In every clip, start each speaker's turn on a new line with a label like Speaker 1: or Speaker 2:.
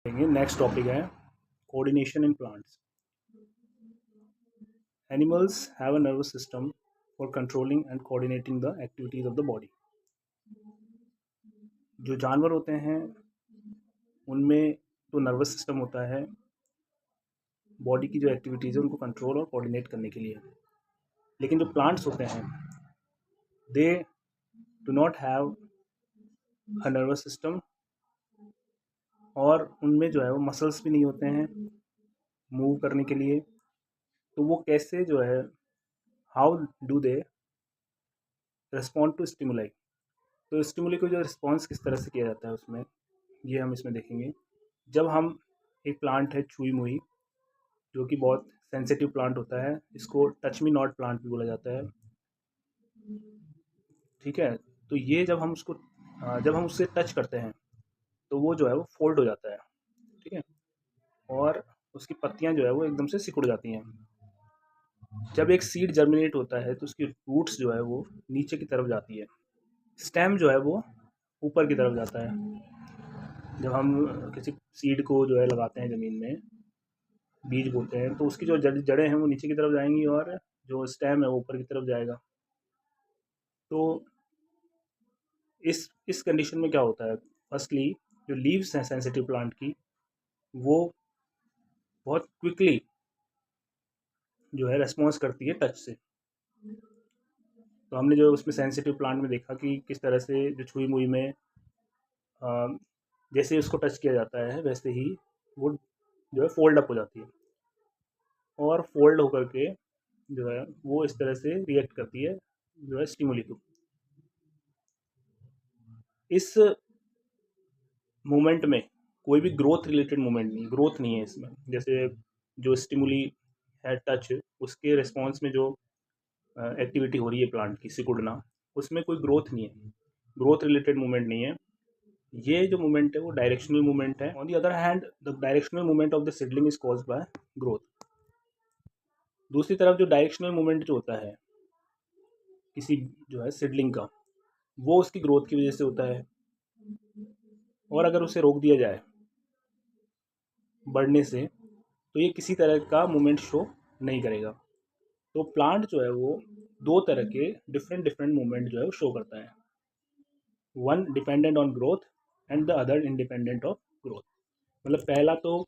Speaker 1: Next topic है coordination in plants. Animals have a nervous system for controlling and coordinating the activities of the body. जो जानवर होते हैं उनमें तो नर्वस सिस्टम होता है बॉडी की जो एक्टिविटीज़ है उनको कंट्रोल और कोऑर्डिनेट करने के लिए। लेकिन जो प्लांट्स होते हैं they do not have a nervous system, और उनमें जो है वो मसल्स भी नहीं होते हैं मूव करने के लिए। तो वो कैसे जो है how do they respond to stimuli. तो स्टिमुली को जो रिस्पॉन्स किस तरह से किया जाता है उसमें ये हम इसमें देखेंगे। जब हम एक प्लांट है छुई मुई, जो कि बहुत सेंसिटिव प्लांट होता है, इसको टच मी नॉट प्लांट भी बोला जाता है, ठीक है। तो ये जब हम उससे टच करते हैं तो वो जो है वो फोल्ड हो जाता है, ठीक है, और उसकी पत्तियां जो है वो एकदम से सिकुड़ जाती हैं। जब एक सीड जर्मिनेट होता है तो उसकी रूट्स जो है वो नीचे की तरफ जाती है, स्टेम जो है वो ऊपर की तरफ जाता है। जब हम किसी सीड को जो है लगाते हैं ज़मीन में, बीज बोते हैं, तो उसकी जो जड़ें हैं वो नीचे की तरफ जाएंगी और जो स्टेम है वो ऊपर की तरफ जाएगा। तो इस कंडीशन में क्या होता है, फर्स्टली जो लीव्स हैं सेंसिटिव प्लांट की वो बहुत क्विकली जो है रेस्पॉन्स करती है टच से। तो हमने जो उसमें सेंसिटिव प्लांट में देखा कि किस तरह से जो छुई मुई में जैसे उसको टच किया जाता है वैसे ही वो जो है फोल्ड अप हो जाती है, और फोल्ड होकर के जो है वो इस तरह से रिएक्ट करती है जो है स्टिमुली को। इस मूवमेंट में कोई भी ग्रोथ नहीं है इसमें। जैसे जो स्टिमुली है टच, उसके रिस्पॉन्स में जो एक्टिविटी हो रही है प्लांट की सिकुड़ना, उसमें कोई ग्रोथ नहीं है, ग्रोथ रिलेटेड मूवमेंट नहीं है। ये जो मूवमेंट है वो डायरेक्शनल मूवमेंट है। On the other hand the directional movement of the seedling is caused by growth. दूसरी तरफ जो डायरेक्शनल मूवमेंट जो होता है किसी जो है सीडलिंग का, वो उसकी ग्रोथ की वजह से होता है, और अगर उसे रोक दिया जाए बढ़ने से तो ये किसी तरह का मूवमेंट शो नहीं करेगा। तो प्लांट जो है वो दो तरह के डिफरेंट डिफरेंट मूवमेंट जो है वो शो करता है, one dependent on growth and the other independent of growth. मतलब पहला तो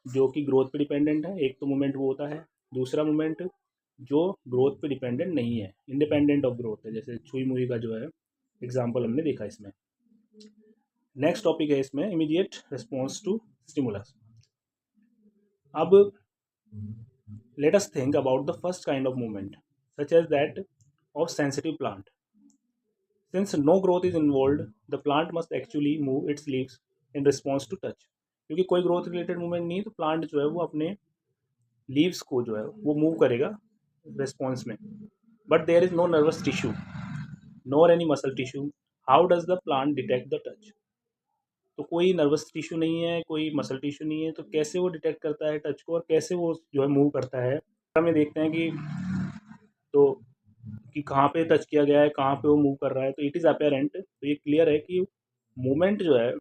Speaker 1: जो कि ग्रोथ पे डिपेंडेंट है, एक तो मूवमेंट वो होता है। दूसरा मूवमेंट जो ग्रोथ पे डिपेंडेंट नहीं है, इंडिपेंडेंट ऑफ ग्रोथ है, जैसे छुई मुई का जो है एग्जाम्पल हमने देखा इसमें। नेक्स्ट टॉपिक है इसमें इमीडिएट रिस्पॉन्स टू स्टिमुलस। अब let us think about the first kind of movement, such as that of sensitive plant. Since no growth is involved, the plant must actually move its leaves in response to touch. क्योंकि कोई growth related movement नहीं है तो plant जो है वो अपने leaves को जो है वो मूव करेगा रिस्पॉन्स में। But there is no nervous tissue nor any muscle tissue, how does the plant detect the touch. तो कोई नर्वस टिश्यू नहीं है, कोई मसल टिश्यू नहीं है, तो कैसे वो डिटेक्ट करता है टच को और कैसे वो जो है मूव करता है। हमें देखते हैं तो कि कहाँ पे टच किया गया है, कहाँ पे वो मूव कर रहा है। तो इट इज़ अपेरेंट, तो ये क्लियर है कि मूवमेंट जो है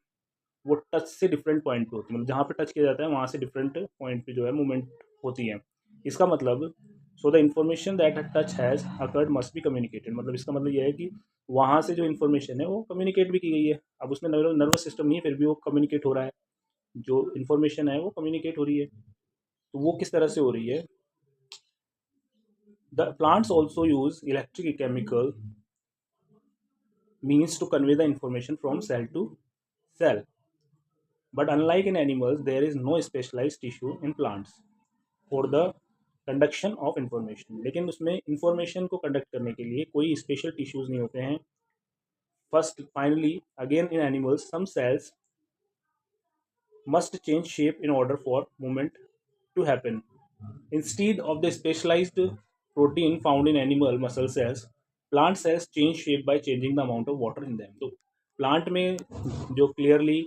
Speaker 1: वो टच से डिफरेंट पॉइंट पे होती है। मतलब जहाँ पे टच किया जाता है वहाँ से डिफरेंट पॉइंट पे जो है मूवमेंट होती है। इसका मतलब so the information that touch has occurred must be communicated. मतलब इसका मतलब ये है कि वहाँ से जो इन्फॉर्मेशन है वो कम्युनिकेट भी की गई है। अब उसमें नर्वस सिस्टम नहीं है, फिर भी वो कम्युनिकेट हो रहा है, जो इन्फॉर्मेशन है वो कम्युनिकेट हो रही है। तो वो किस तरह से हो रही है। The plants also use electrochemical means to convey the information from cell to cell. But unlike in animals, there is no specialized tissue in plants for the conduction of information. लेकिन उसमें इंफॉर्मेशन को conduct करने के लिए कोई special tissues नहीं होते हैं। First finally again in animals some cells must change shape in order for movement to happen. Instead of the specialized protein found in animal muscle cells, plant cells change shape by changing the amount of water in them. तो plant में जो clearly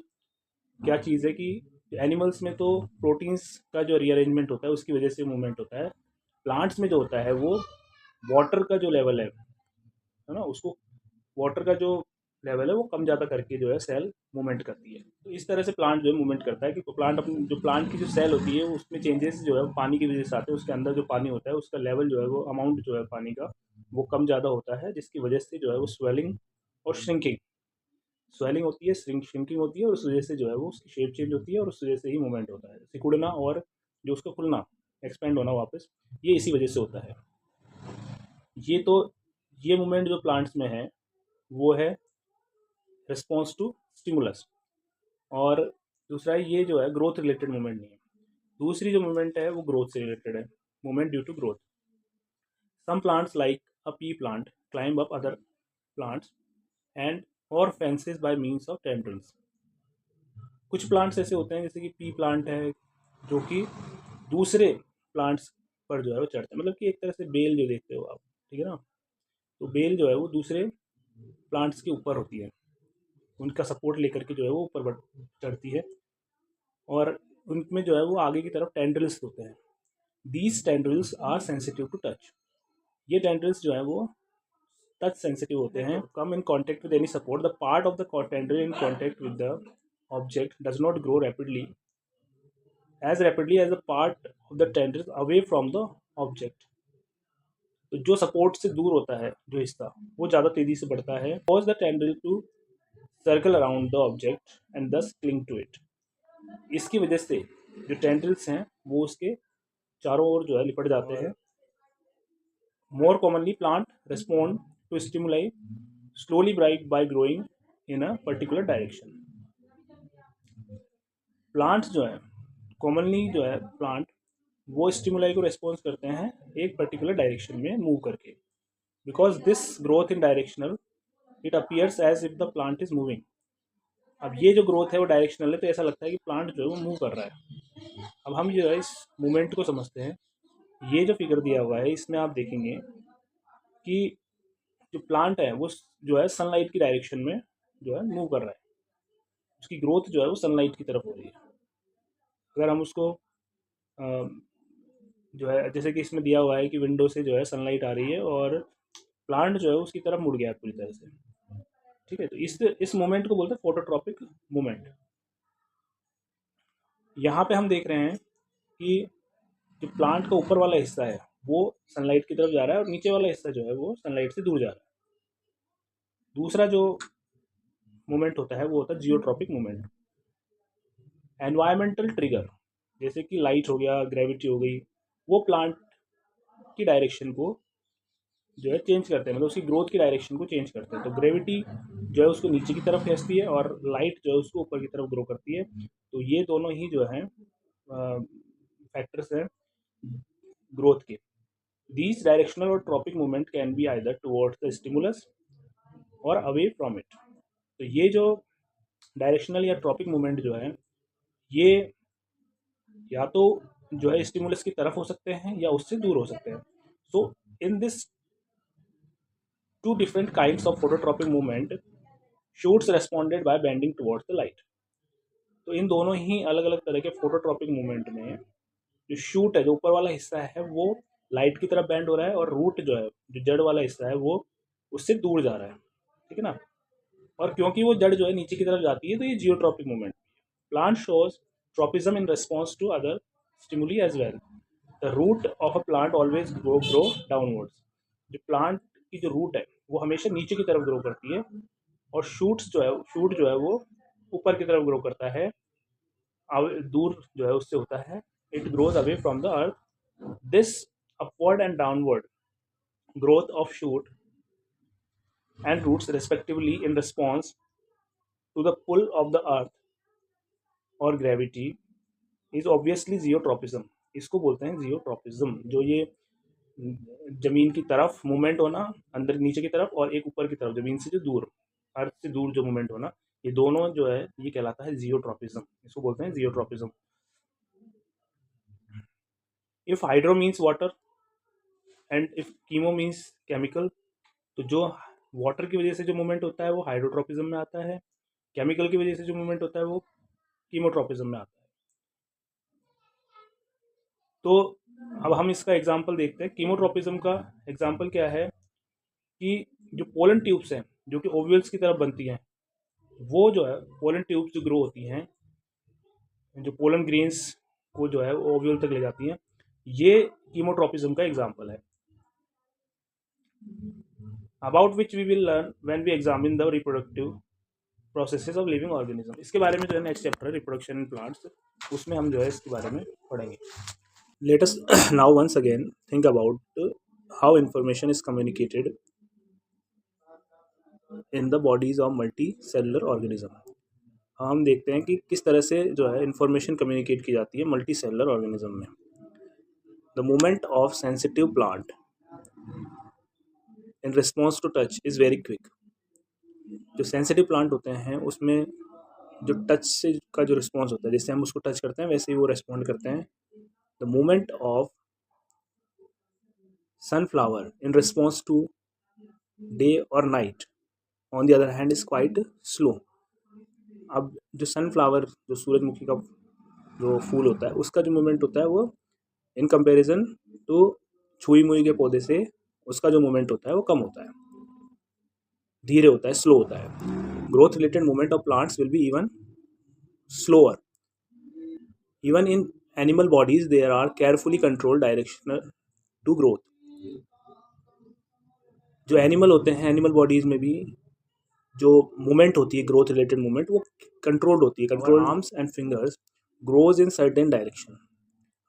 Speaker 1: क्या चीज़ है कि animals में तो proteins का जो रीअरेंजमेंट होता है उसकी वजह से मूवमेंट होता है। प्लांट्स में जो होता है वो वाटर का जो लेवल है ना, उसको वाटर का जो लेवल है वो कम ज़्यादा करके जो है सेल मूवमेंट करती है। तो इस तरह से प्लांट जो है मूवमेंट करता है कि प्लांट अपनी जो प्लांट की जो सेल होती है उसमें चेंजेस जो है वो पानी की वजह से आते हैं। उसके अंदर जो पानी होता है उसका लेवल जो है वो अमाउंट जो है पानी का वो कम ज़्यादा होता है, जिसकी वजह से जो है वो स्वेलिंग और श्रिंकिंग स्वेलिंग होती है, श्रिंकिंग होती है, और उस वजह से जो है वो उसकी शेप चेंज होती है और उस वजह से ही मूवमेंट होता है। सिकुड़ना और जो उसका खुलना, एक्सपेंड होना वापस, ये इसी वजह से होता है। ये तो ये मूवमेंट जो प्लांट्स में है वो है रिस्पॉन्स टू स्टिमुलस। और दूसरा ये जो है ग्रोथ रिलेटेड मूवमेंट नहीं है। दूसरी जो मूवमेंट है वो ग्रोथ से रिलेटेड है, movement due to growth. Some plants like a pea plant climb up other plants and और fences by means of tendrils. कुछ प्लांट्स ऐसे होते हैं जैसे कि पी प्लांट है जो कि दूसरे प्लांट्स पर जो है वो चढ़ते हैं, मतलब कि एक तरह से बेल जो देखते हो आप, ठीक है ना। तो बेल जो है वो दूसरे प्लांट्स के ऊपर होती है, उनका सपोर्ट लेकर के जो है वो ऊपर चढ़ती है, और उनमें जो है वो आगे की तरफ टेंड्रिल्स होते हैं। These tendrils are sensitive to touch. ये टेंड्रिल्स जो है वो टच सेंसिटिव होते हैं। Come in contact with any support, the part of the tendril in contact with the object does not grow rapidly as rapidly as the part of the tendrils away from the object। तो जो support से दूर होता है जो हिस्सा वो ज़्यादा तेज़ी से बढ़ता है, cause the tendril to circle around the object and thus cling to it। इसकी वजह से जो टेंड्रिल्स हैं वो उसके चारों ओर जो है लिपट जाते हैं। More commonly plant respond to stimuli slowly bright by growing in a particular direction. Plants जो है कॉमनली जो है प्लांट वो स्टिमुलाई को रेस्पॉन्स करते हैं एक पर्टिकुलर डायरेक्शन में मूव करके। Because this growth in directional it appears as if the plant is moving. अब ये जो ग्रोथ है वो डायरेक्शनल है, तो ऐसा लगता है कि प्लांट जो है वो मूव कर रहा है। अब हम जो है इस मूवमेंट को समझते हैं। ये जो फिगर दिया हुआ है इसमें आप देखेंगे कि जो प्लांट है वो जो है सनलाइट की डायरेक्शन में जो है मूव कर रहा है, उसकी ग्रोथ जो है वो सनलाइट की तरफ हो रही है। अगर हम उसको जो है जैसे कि इसमें दिया हुआ है कि विंडो से जो है सनलाइट आ रही है और प्लांट जो है उसकी तरफ मुड़ गया है पूरी तरह से, ठीक है। तो इस मोमेंट को बोलते हैं फोटोट्रॉपिक मोमेंट। यहाँ पे हम देख रहे हैं कि जो प्लांट का ऊपर वाला हिस्सा है वो सनलाइट की तरफ जा रहा है और नीचे वाला हिस्सा जो है वो सनलाइट से दूर जा रहा है। दूसरा जो मोमेंट होता है वो होता है जियोट्रॉपिक मोमेंट। एनवायरमेंटल ट्रिगर जैसे कि लाइट हो गया, ग्रेविटी हो गई, वो प्लांट की डायरेक्शन को जो है चेंज करते हैं, मतलब उसकी ग्रोथ की डायरेक्शन को चेंज करते हैं। तो ग्रेविटी जो है उसको नीचे की तरफ खींचती है और लाइट जो है उसको ऊपर की तरफ ग्रो करती है। तो ये दोनों ही जो हैं फैक्टर्स हैं ग्रोथ के। These directional or tropic movement can be either towards the stimulus or away from it. तो ये जो डायरेक्शनल या ट्रॉपिक मूवमेंट जो है ये या तो जो है स्टिमुलस की तरफ हो सकते हैं या उससे दूर हो सकते हैं। So in this two different kinds of phototropic movement, shoots responded by bending towards the light। तो इन दोनों ही अलग अलग तरह के फोटोट्रॉपिक मूवमेंट में जो शूट है, जो ऊपर वाला हिस्सा है वो लाइट की तरफ बेंड हो रहा है और रूट जो है जो जड़ वाला हिस्सा है वो उससे दूर जा रहा है, ठीक है ना। और क्योंकि वो जड़ जो है नीचे की तरफ जाती है तो ये geotropic movement. Plant shows tropism in response to other stimuli as well. The root of a plant always grow downwards. जो प्लांट की जो रूट है वो हमेशा नीचे की तरफ ग्रो करती है और शूट जो है वो ऊपर की तरफ ग्रो करता है, दूर जो है उससे होता है। It grows away from the earth. This upward and downward growth of shoot and roots respectively in response to the pull of the earth or gravity is obviously geotropism. इसको बोलते हैं जियोट्रॉपिज्म। जो ये जमीन की तरफ मूवमेंट होना, अंदर नीचे की तरफ, और एक ऊपर की तरफ जमीन से जो दूर, अर्थ से दूर जो मूवमेंट होना, ये दोनों जो है ये कहलाता है जियोट्रॉपिज्म। इसको बोलते हैं geotropism. If hydro means water and if chemo means chemical, तो जो वाटर की वजह से जो मूवमेंट होता है वो हाइड्रोट्रॉपिज्म में आता है, केमिकल की वजह से जो मूवमेंट होता है वो कीमोट्रॉपिज्म में आता है। तो अब हम इसका एग्जाम्पल देखते हैं। कीमोट्रॉपिज्म का एग्जाम्पल क्या है कि जो पोलन ट्यूब्स हैं जो कि ओव्यूल्स की तरफ बनती हैं, वो जो है पोलन ट्यूब्स जो ग्रो होती हैं, जो पोलन ग्रेन्स को जो है ओव्यूल तक ले जाती हैं, ये कीमोट्रोपिज्म का एग्जाम्पल है, about which we will learn when we examine the reproductive processes of living organism. इसके बारे में जो है next chapter reproduction in plants, उसमें हम जो है इसके बारे में पढ़ेंगे। Let us now once again think about how information is communicated in the bodies of multi cellular organism. हम देखते हैं कि किस तरह से जो है इंफॉर्मेशन कम्युनिकेट की जाती है मल्टी सेलुलर ऑर्गेनिज्म में। The movement of sensitive plant in response to touch is very quick. जो सेंसिटिव प्लांट होते हैं उसमें जो टच से का जो रिस्पॉन्स होता है, जैसे हम उसको टच करते हैं वैसे ही वो रेस्पॉन्ड करते हैं। The movement of sunflower in response to day और night on the other hand is quite slow. अब जो सनफ्लावर, जो सूरजमुखी का जो फूल होता है, उसका जो मूवमेंट होता है वो इन कंपैरिजन टू छुई मुई के पौधे से उसका जो मूवमेंट होता है वो कम होता है, धीरे होता है, स्लो होता है। Growth related movement of plants will be even slower. Even in animal bodies, there are carefully controlled directional to growth. जो एनिमल होते हैं, एनिमल बॉडीज में भी जो मूवमेंट होती है, ग्रोथ रिलेटेड मूवमेंट, वो कंट्रोल्ड होती है। Control arms and fingers grows in certain direction.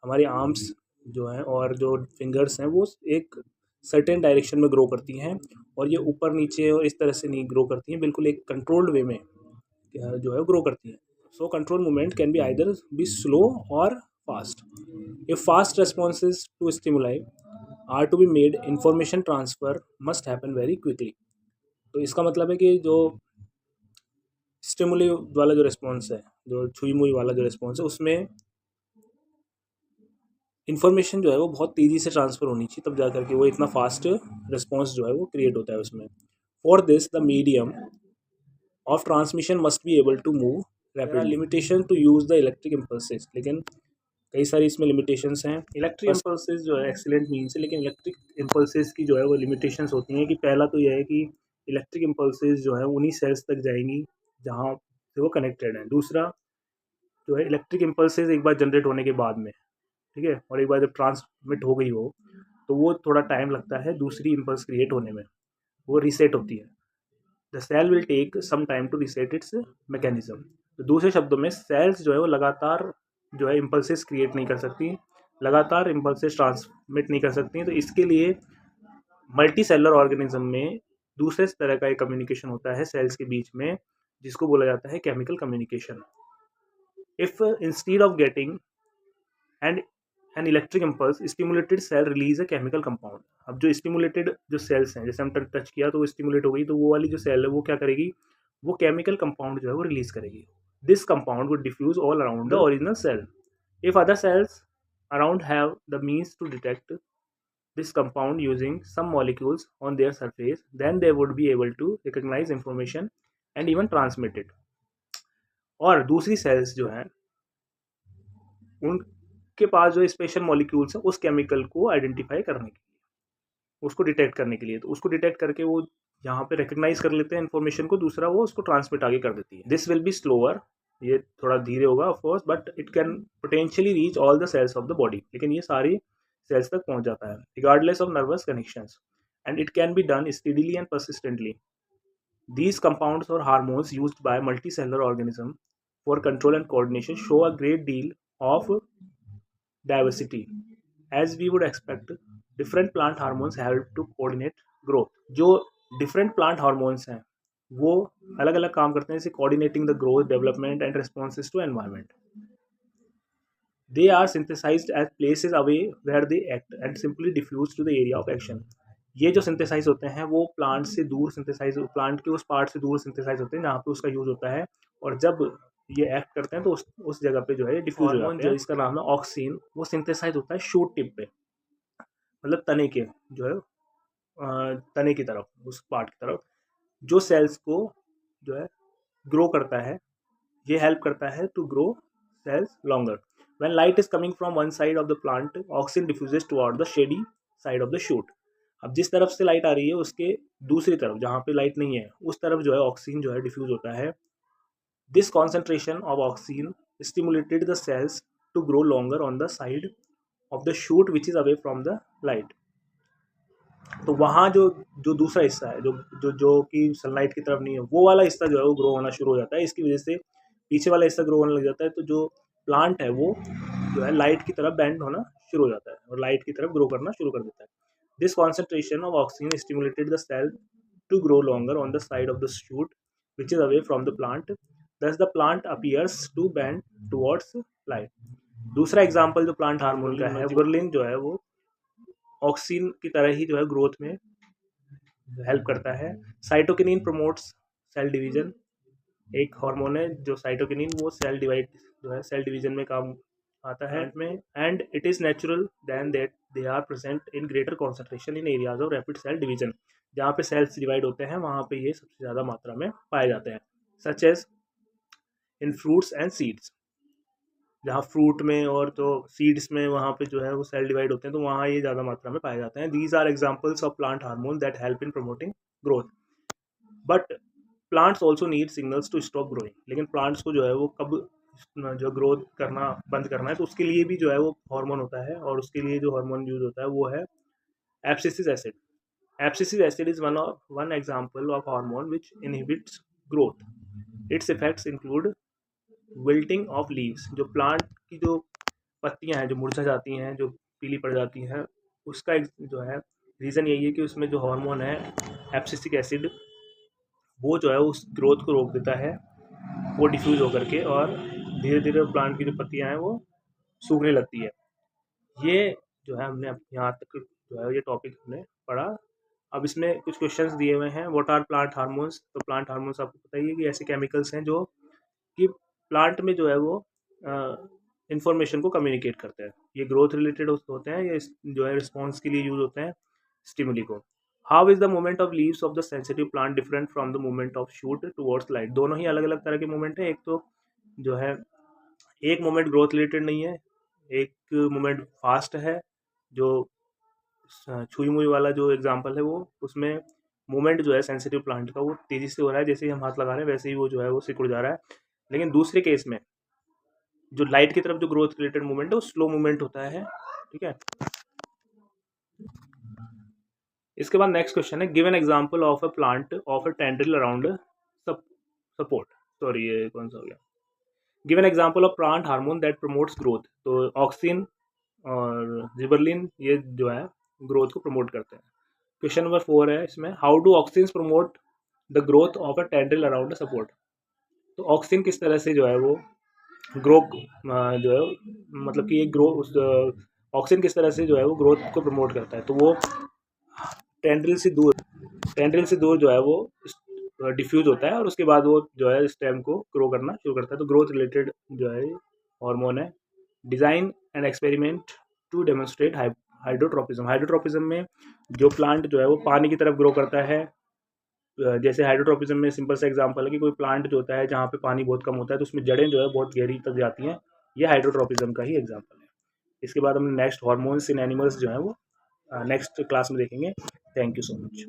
Speaker 1: हमारी आर्म्स जो हैं और जो फिंगर्स हैं वो एक सर्टेन डायरेक्शन में ग्रो करती हैं, और ये ऊपर नीचे और इस तरह से नहीं ग्रो करती हैं, बिल्कुल एक कंट्रोल्ड वे में जो है ग्रो करती हैं। So control movement can be either be slow or fast. If fast responses to stimuli are to be made, information transfer must happen very quickly. तो इसका मतलब है कि जो स्टिमुली वाला जो रिस्पॉन्स है, जो छुई मुई वाला जो रिस्पॉन्स है, उसमें इन्फॉर्मेशन जो है वो बहुत तेज़ी से ट्रांसफ़र होनी चाहिए, तब जा करके वो इतना फास्ट रिस्पॉन्स जो है वो क्रिएट होता है उसमें। For this the medium of transmission must be able to move rapidly. Limitation to use the electric impulses, लेकिन कई सारी इसमें लिमिटेशंस हैं। इलेक्ट्रिक इम्पल्सेस जो है एक्सीलेंट मीन्स है, लेकिन इलेक्ट्रिक इम्पल्सेस की जो है वो लिमिटेशंस होती हैं कि पहला तो यह है कि इलेक्ट्रिक इम्पल्सेस जो है उन्हीं सेल्स तक जाएंगी जहाँ से वो कनेक्टेड हैं। दूसरा जो है इलेक्ट्रिक इम्पल्सेस एक बार जनरेट होने के बाद में, ठीक है, और एक बार जब ट्रांसमिट हो गई हो तो वो थोड़ा टाइम लगता है दूसरी इम्पल्स क्रिएट होने में, वो रीसेट होती है। The cell will take some time to reset its mechanism. तो दूसरे शब्दों में सेल्स जो है वो लगातार जो है इम्पल्सेस क्रिएट नहीं कर सकती, लगातार इम्पल्सेस ट्रांसमिट नहीं कर सकती। तो इसके लिए मल्टी सेलुलर ऑर्गेनिज्म में दूसरे तरह का एक कम्युनिकेशन होता है सेल्स के बीच में, जिसको बोला जाता है chemical communication. If instead of getting and an electric impulse stimulated cell release a chemical compound. अब जो स्टिमुलेटेड जो सेल्स हैं, जैसे हम टच किया तो वो स्टिमुलेट हो गई, तो वो वाली जो सेल है वो क्या करेगी, वो केमिकल कंपाउंड जो है वो रिलीज करेगी। This compound would diffuse all around the original cell. If other cells around have the means to detect this compound using some molecules on their surface, then they would be able to recognize information and even transmit it. और दूसरी sales जो हैं उनके पास जो special molecules हैं उस chemical को identify करने के लिए, उसको डिटेक्ट करने के लिए, तो उसको डिटेक्ट करके वो यहाँ पे रिकग्नाइज कर लेते हैं इन्फॉर्मेशन को, दूसरा वो उसको ट्रांसमिट आगे कर देती है। दिस विल बी स्लोअर, ये थोड़ा धीरे होगा of course, but it can potentially reach all the cells of the body, लेकिन ये सारी सेल्स तक पहुंच जाता है regardless of nervous connections, and it can be done steadily and persistently. These compounds or hormones used by multicellular organism for control and coordination show a great deal of diversity. As we would expect, different plant hormones help to coordinate growth. जो different plant hormones हैं वो अलग अलग काम करते हैं, जैसे coordinating the growth, development and responses to environment. They are synthesized at places away where they act and simply diffuse to the area of action. ये जो सिंथेसाइज होते हैं वो प्लांट से दूर सिंथेसाइज, प्लांट के उस पार्ट से दूर सिंथेसाइज होते हैं जहाँ पे उसका यूज होता है, और जब ये एक्ट करते हैं तो उस जगह पे जो है डिफ्यूज हो जाते हैं। जो इसका नाम है ऑक्सीन, वो सिंथेसाइज होता है शूट टिप पे, मतलब तने के जो है तने की तरफ, उस पार्ट की तरफ जो सेल्स को जो है ग्रो करता है, ये हेल्प करता है to grow cells longer. When light is coming from one side of the plant, auxin diffuses toward the shady side of the shoot. अब जिस तरफ से लाइट आ रही है उसके दूसरी तरफ जहाँ पे लाइट नहीं है उस तरफ जो है ऑक्सीजन जो है डिफ्यूज होता है. This concentration of oxygen stimulated the cells to grow longer on the side of the shoot which is away from the light. तो वहाँ जो जो दूसरा हिस्सा है जो जो जो कि सनलाइट की तरफ नहीं है वो वाला हिस्सा जो है वो ग्रो होना शुरू हो जाता है. इसकी वजह से पीछे वाला हिस्सा ग्रो होने लग जाता है. तो जो प्लांट है वो जो है लाइट की तरफ बैंड होना शुरू हो जाता है और लाइट की तरफ ग्रो करना शुरू कर देता है. This concentration of oxygen stimulated the cell to grow longer on the side of the shoot which is away from the plant. Thus the plant appears to bend towards light. दूसरा example जो plant hormone का है gibberellin जो है वो oxygen की तरह ही जो है ग्रोथ में हेल्प करता है. Cytokinin promotes cell division. एक हार्मोन है जो साइटोकिनिन वो सेल डिवाइड जो है सेल डिवीजन में काम आता है में. And it is natural than that they are present in greater concentration in areas of rapid cell division. जहाँ पे सेल्स डिवाइड होते हैं वहाँ पे ये सबसे ज़्यादा मात्रा में पाए जाते हैं. Such as in fruits and seeds. जहाँ फ्रूट में और तो सीड्स में वहाँ पे जो है वो सेल डिवाइड होते हैं तो वहाँ ये ज़्यादा मात्रा में पाए जाते हैं. These are examples of plant hormone that help in promoting growth. But plants also need signals to stop growing. लेकिन प्लांट्स को जो है वो कब जो ग्रोथ करना बंद करना है तो उसके लिए भी जो है वो हार्मोन होता है और उसके लिए जो हार्मोन यूज होता है वो है abscisic acid. Abscisic acid is one example of hormone which inhibits growth. It's effects include wilting of leaves. जो प्लांट की जो पत्तियां हैं जो मुरझा जाती हैं जो पीली पड़ जाती हैं उसका जो है रीज़न यही है कि उसमें जो हार्मोन है एब्सिसिक एसिड वो जो है उस ग्रोथ को रोक देता है. वो डिफ्यूज़ होकर के और धीरे धीरे प्लांट की जो पत्तियां हैं वो सूखने लगती है. ये जो है हमने अब यहाँ तक जो है ये टॉपिक हमने पढ़ा. अब इसमें कुछ क्वेश्चंस दिए हुए हैं. What are plant hormones. तो प्लांट हार्मोन्स आपको पता ही है कि ऐसे केमिकल्स हैं जो कि प्लांट में जो है वो इंफॉर्मेशन को कम्युनिकेट करते हैं. ये ग्रोथ रिलेटेड होते हैं. ये जो है रिस्पॉन्स के लिए यूज होते हैं स्टिमुली को. How is the movement of leaves of the sensitive plant different from the movement of shoot towards light. दोनों ही अलग अलग तरह के मूवमेंट है. एक तो जो है एक मूवमेंट ग्रोथ रिलेटेड नहीं है. एक मूवमेंट फास्ट है. जो छुई मुई वाला जो एग्जांपल है वो उसमें मूवमेंट जो है सेंसिटिव प्लांट का वो तेज़ी से हो रहा है. जैसे ही हम हाथ लगा रहे हैं वैसे ही वो जो है वो सिकुड़ जा रहा है. लेकिन दूसरे केस में जो लाइट की तरफ जो ग्रोथ रिलेटेड मूवमेंट है वो स्लो मूवमेंट होता है. ठीक है. इसके बाद नेक्स्ट क्वेश्चन है give an example of a plant of a tendril around support. Sorry ये कौन सा हो गया. Give an example of plant hormone that promotes growth. तो ऑक्सीन और जिबरलिन ये जो है ग्रोथ को प्रमोट करते हैं. क्वेश्चन नंबर 4 है इसमें how do ऑक्सीन्स promote the growth of a tendril around support. तो ऑक्सीन किस तरह से जो है वो ग्रो जो है मतलब कि ये ग्रो उस ऑक्सीजन किस तरह से जो है वो ग्रोथ को प्रमोट करता है. तो वो टेंड्रिल से दूर जो है वो डिफ्यूज होता है और उसके बाद वो जो है स्टेम को ग्रो करना शुरू करता है. तो ग्रोथ रिलेटेड जो है हार्मोन है. Design and experiment to demonstrate hydrotropism. Hydrotropism में जो प्लांट जो है वो पानी की तरफ ग्रो करता है. जैसे हाइड्रोट्रोपिज्म में सिंपल सा एग्जांपल है कि कोई प्लांट जो होता है जहाँ पे पानी बहुत कम होता है तो उसमें जड़ें जो है बहुत गहरी तक जाती हैं. ये हाइड्रोट्रोपिज्म का ही एग्जांपल है. इसके बाद हम नेक्स्ट हार्मोन्स इन एनिमल्स जो है वो नेक्स्ट क्लास में देखेंगे. Thank you so much.